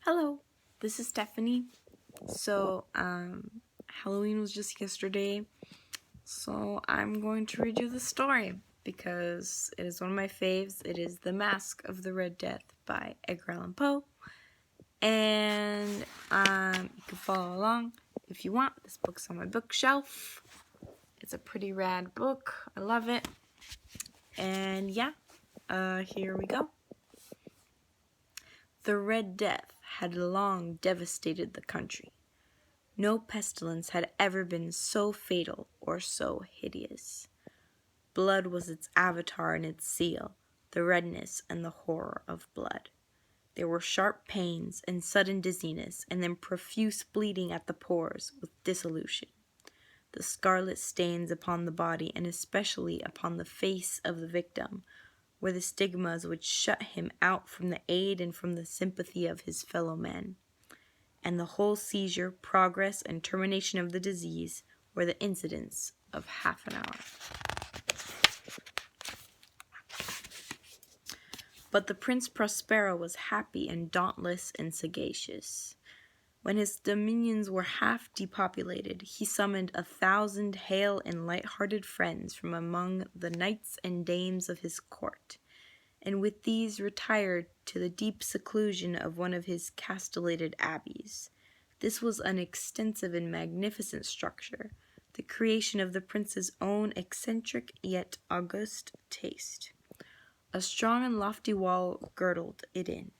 Hello, this is Stefanie. So, Halloween was just yesterday, so I'm going to read you the story because it is one of my faves. It is The Masque of the Red Death by Edgar Allan Poe, and you can follow along if you want. This book's on my bookshelf. It's a pretty rad book. I love it. And yeah, here we go. The Red Death had long devastated the country. No pestilence had ever been so fatal or so hideous. Blood was its avatar and its seal, the redness and the horror of blood. There were sharp pains and sudden dizziness, and then profuse bleeding at the pores with dissolution. The scarlet stains upon the body, and especially upon the face of the victim, were the stigmas which shut him out from the aid and from the sympathy of his fellow men. And the whole seizure, progress, and termination of the disease were the incidents of half an hour. But the Prince Prospero was happy and dauntless and sagacious. When his dominions were half depopulated, he summoned 1,000 hale and light-hearted friends from among the knights and dames of his court, and with these retired to the deep seclusion of one of his castellated abbeys. This was an extensive and magnificent structure, the creation of the prince's own eccentric yet august taste. A strong and lofty wall girdled it in.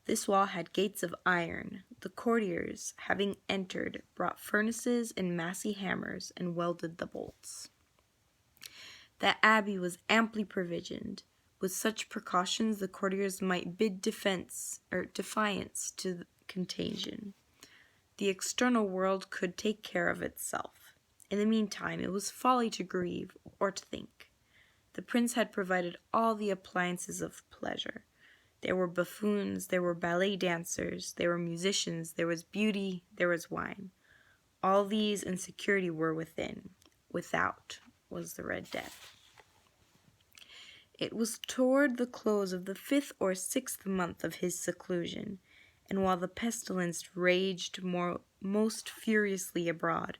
This wall had gates of iron. The courtiers, having entered, brought furnaces and massy hammers and welded the bolts. The abbey was amply provisioned. With such precautions, the courtiers might bid defiance to the contagion. The external world could take care of itself. In the meantime, it was folly to grieve or to think. The prince had provided all the appliances of pleasure. There were buffoons, there were ballet dancers, there were musicians, there was beauty, there was wine. All these in security were within. Without was the Red Death. It was toward the close of the 5th or 6th month of his seclusion, and while the pestilence raged most furiously abroad,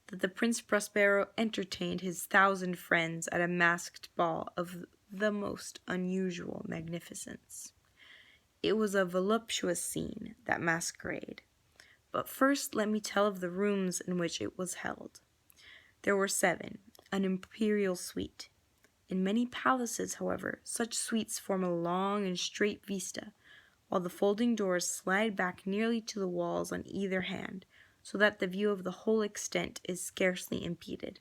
that the Prince Prospero entertained his 1,000 friends at a masked ball of the most unusual magnificence. It was a voluptuous scene, that masquerade. But first let me tell of the rooms in which it was held. There were 7, an imperial suite. In many palaces, however, such suites form a long and straight vista, while the folding doors slide back nearly to the walls on either hand, so that the view of the whole extent is scarcely impeded.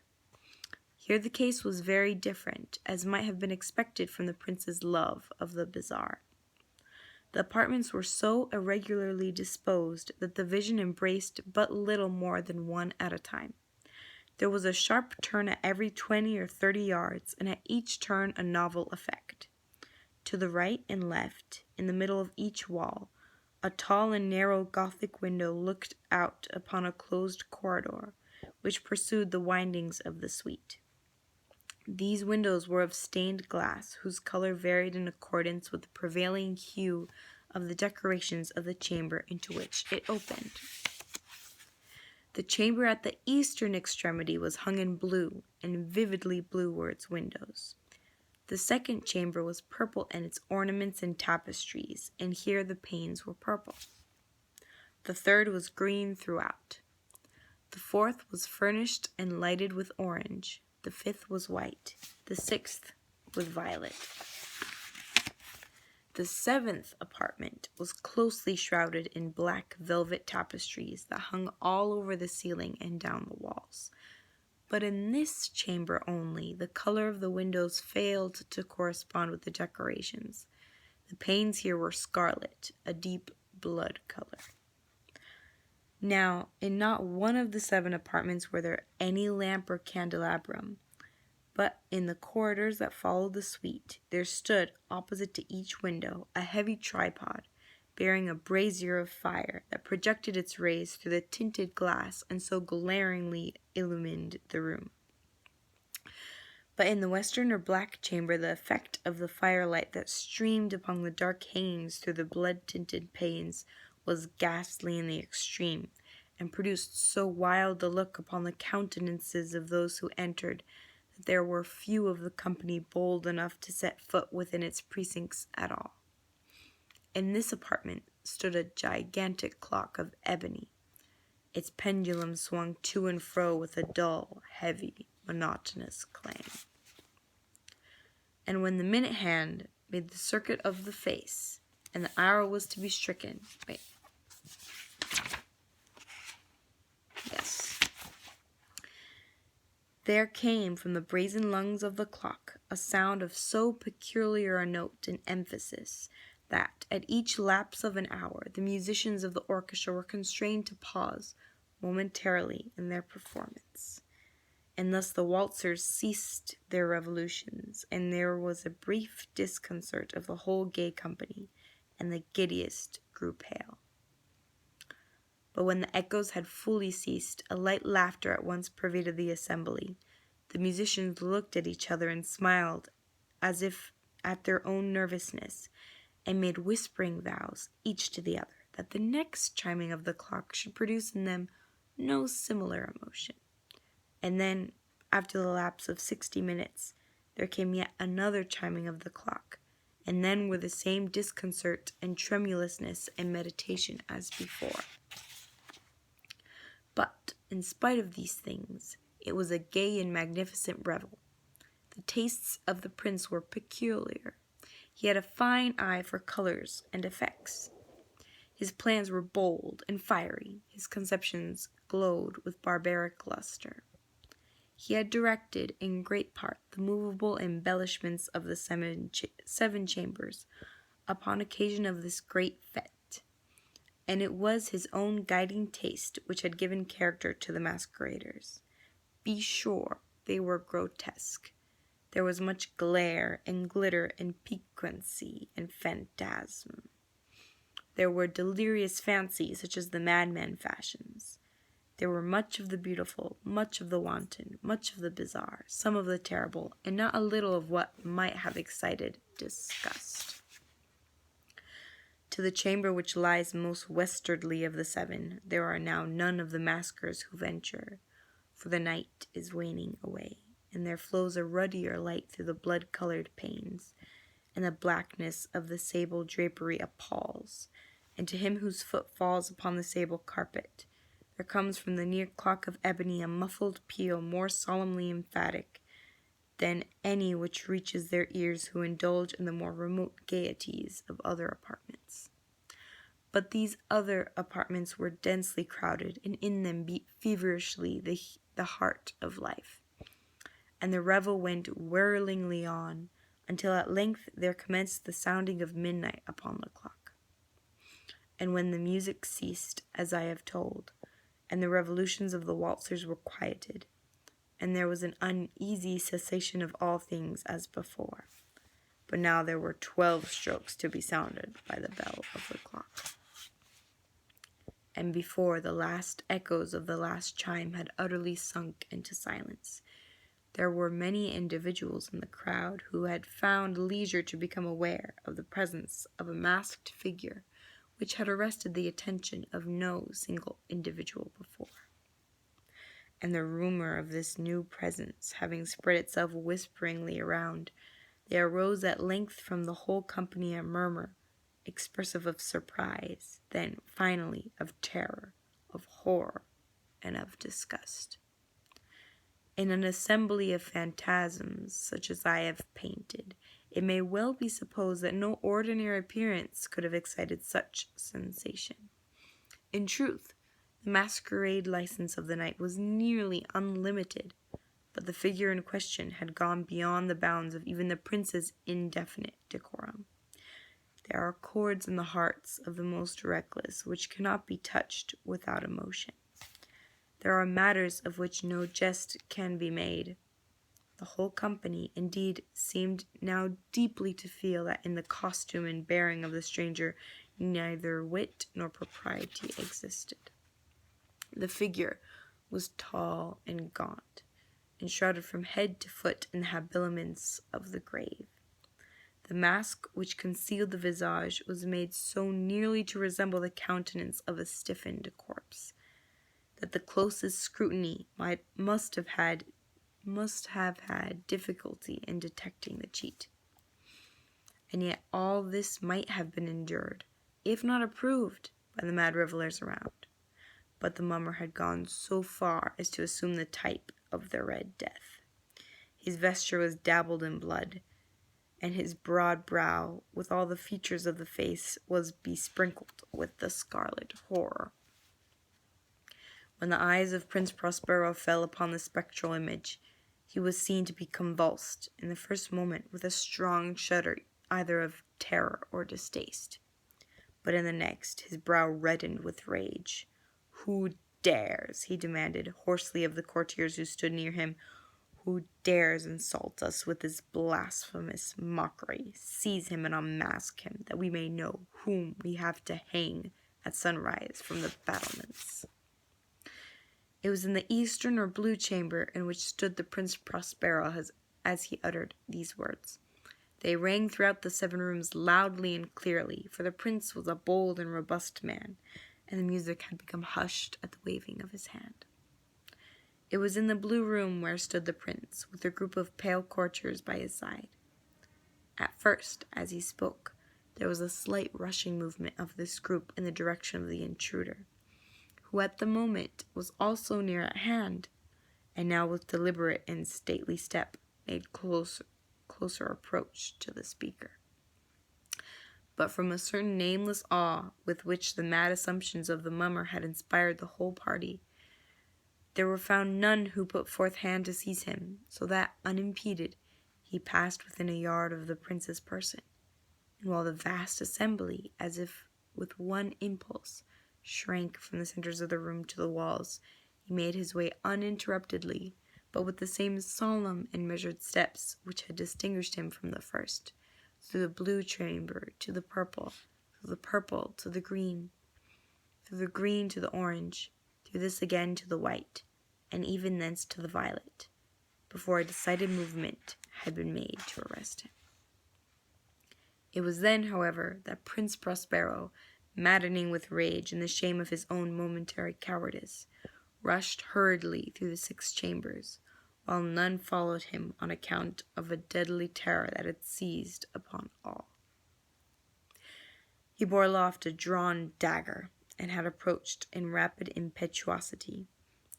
Here the case was very different, as might have been expected from the prince's love of the bizarre. The apartments were so irregularly disposed that the vision embraced but little more than one at a time. There was a sharp turn at every 20 or 30 yards, and at each turn a novel effect. To the right and left, in the middle of each wall, a tall and narrow Gothic window looked out upon a closed corridor, which pursued the windings of the suite. These windows were of stained glass, whose color varied in accordance with the prevailing hue of the decorations of the chamber into which it opened. The chamber at the eastern extremity was hung in blue, and vividly blue were its windows. The second chamber was purple in its ornaments and tapestries, and here the panes were purple. The third was green throughout. The fourth was furnished and lighted with orange. The 5th was white. The 6th was violet. The 7th apartment was closely shrouded in black velvet tapestries that hung all over the ceiling and down the walls. But in this chamber only, the color of the windows failed to correspond with the decorations. The panes here were scarlet, a deep blood color. Now, in not one of the 7 apartments were there any lamp or candelabrum, but in the corridors that followed the suite, there stood, opposite to each window, a heavy tripod, bearing a brazier of fire that projected its rays through the tinted glass and so glaringly illumined the room. But in the western or black chamber, the effect of the firelight that streamed upon the dark hangings through the blood-tinted panes was ghastly in the extreme, and produced so wild a look upon the countenances of those who entered, that there were few of the company bold enough to set foot within its precincts at all. In this apartment stood a gigantic clock of ebony. Its pendulum swung to and fro with a dull, heavy, monotonous clang. And when the minute hand made the circuit of the face, and the hour was to be stricken, there came from the brazen lungs of the clock a sound of so peculiar a note and emphasis that, at each lapse of an hour, the musicians of the orchestra were constrained to pause momentarily in their performance. And thus the waltzers ceased their revolutions, and there was a brief disconcert of the whole gay company, and the giddiest grew pale. But when the echoes had fully ceased, a light laughter at once pervaded the assembly. The musicians looked at each other and smiled, as if at their own nervousness, and made whispering vows, each to the other, that the next chiming of the clock should produce in them no similar emotion. And then, after the lapse of 60 minutes, there came yet another chiming of the clock, and then were the same disconcert and tremulousness and meditation as before. But, in spite of these things, it was a gay and magnificent revel. The tastes of the prince were peculiar. He had a fine eye for colors and effects. His plans were bold and fiery. His conceptions glowed with barbaric luster. He had directed, in great part, the movable embellishments of the seven chambers upon occasion of this great fete, and it was his own guiding taste which had given character to the masqueraders. Be sure they were grotesque. There was much glare and glitter and piquancy and phantasm. There were delirious fancies such as the madman fashions. There were much of the beautiful, much of the wanton, much of the bizarre, some of the terrible, and not a little of what might have excited disgust. To the chamber which lies most westwardly of the seven, there are now none of the maskers who venture, for the night is waning away, and there flows a ruddier light through the blood-colored panes, and the blackness of the sable drapery appalls, and to him whose foot falls upon the sable carpet, there comes from the near clock of ebony a muffled peal more solemnly emphatic than any which reaches their ears who indulge in the more remote gaieties of other apartments. But these other apartments were densely crowded, and in them beat feverishly the heart of life. And the revel went whirlingly on, until at length there commenced the sounding of midnight upon the clock. And when the music ceased, as I have told, and the revolutions of the waltzers were quieted, and there was an uneasy cessation of all things as before. But now there were 12 strokes to be sounded by the bell of the clock. And before the last echoes of the last chime had utterly sunk into silence, there were many individuals in the crowd who had found leisure to become aware of the presence of a masked figure which had arrested the attention of no single individual before. And the rumor of this new presence having spread itself whisperingly around, there arose at length from the whole company a murmur, expressive of surprise, then, finally, of terror, of horror, and of disgust. In an assembly of phantasms, such as I have painted, it may well be supposed that no ordinary appearance could have excited such sensation. In truth, the masquerade license of the night was nearly unlimited, but the figure in question had gone beyond the bounds of even the prince's indefinite decorum. There are chords in the hearts of the most reckless which cannot be touched without emotion. There are matters of which no jest can be made. The whole company, indeed, seemed now deeply to feel that in the costume and bearing of the stranger neither wit nor propriety existed. The figure was tall and gaunt, and shrouded from head to foot in the habiliments of the grave. The mask which concealed the visage was made so nearly to resemble the countenance of a stiffened corpse, that the closest scrutiny must have had difficulty in detecting the cheat. And yet all this might have been endured, if not approved, by the mad revelers around. But the mummer had gone so far as to assume the type of the Red Death. His vesture was dabbled in blood, and his broad brow, with all the features of the face, was besprinkled with the scarlet horror. When the eyes of Prince Prospero fell upon the spectral image, he was seen to be convulsed, in the first moment, with a strong shudder either of terror or distaste. But in the next, his brow reddened with rage. "Who dares," he demanded hoarsely of the courtiers who stood near him, "who dares insult us with this blasphemous mockery? Seize him and unmask him, that we may know whom we have to hang at sunrise from the battlements." It was in the eastern or blue chamber in which stood the Prince Prospero as he uttered these words. They rang throughout the 7 rooms loudly and clearly, for the prince was a bold and robust man, and the music had become hushed at the waving of his hand. It was in the blue room where stood the prince, with a group of pale courtiers by his side. At first, as he spoke, there was a slight rushing movement of this group in the direction of the intruder, who at the moment was also near at hand, and now with deliberate and stately step made closer approach to the speaker. But from a certain nameless awe with which the mad assumptions of the mummer had inspired the whole party, there were found none who put forth hand to seize him, so that, unimpeded, he passed within a yard of the prince's person, and while the vast assembly, as if with one impulse, shrank from the centers of the room to the walls, he made his way uninterruptedly, but with the same solemn and measured steps which had distinguished him from the first, through the blue chamber to the purple, through the purple to the green, through the green to the orange, through this again to the white, and even thence to the violet, before a decided movement had been made to arrest him. It was then, however, that Prince Prospero, maddening with rage and the shame of his own momentary cowardice, rushed hurriedly through the 6 chambers, while none followed him on account of a deadly terror that had seized upon all. He bore aloft a drawn dagger, and had approached in rapid impetuosity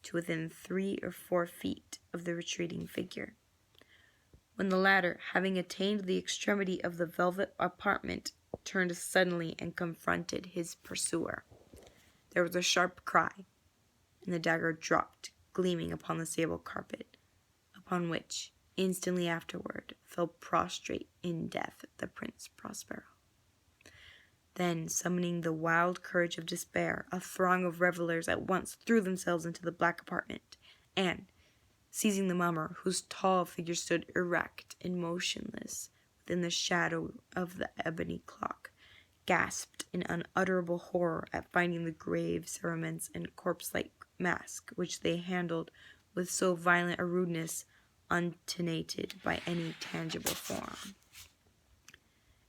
to within 3 or 4 feet of the retreating figure, when the latter, having attained the extremity of the velvet apartment, turned suddenly and confronted his pursuer. There was a sharp cry, and the dagger dropped, gleaming upon the sable carpet, upon which, instantly afterward, fell prostrate in death the Prince Prospero. Then, summoning the wild courage of despair, a throng of revelers at once threw themselves into the black apartment, and, seizing the mummer, whose tall figure stood erect and motionless within the shadow of the ebony clock, gasped in unutterable horror at finding the grave cerements and corpse-like mask which they handled with so violent a rudeness untenated by any tangible form.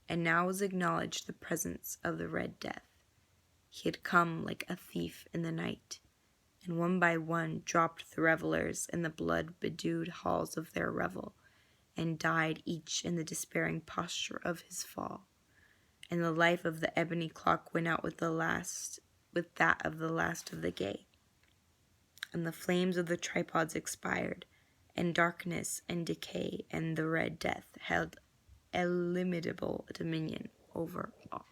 And now was acknowledged the presence of the Red Death. He had come like a thief in the night, and one by one dropped the revelers in the blood-bedewed halls of their revel, and died each in the despairing posture of his fall. And the life of the ebony clock went out with that of the last of the gay. And the flames of the tripods expired, and darkness and decay and the Red Death held illimitable dominion over all.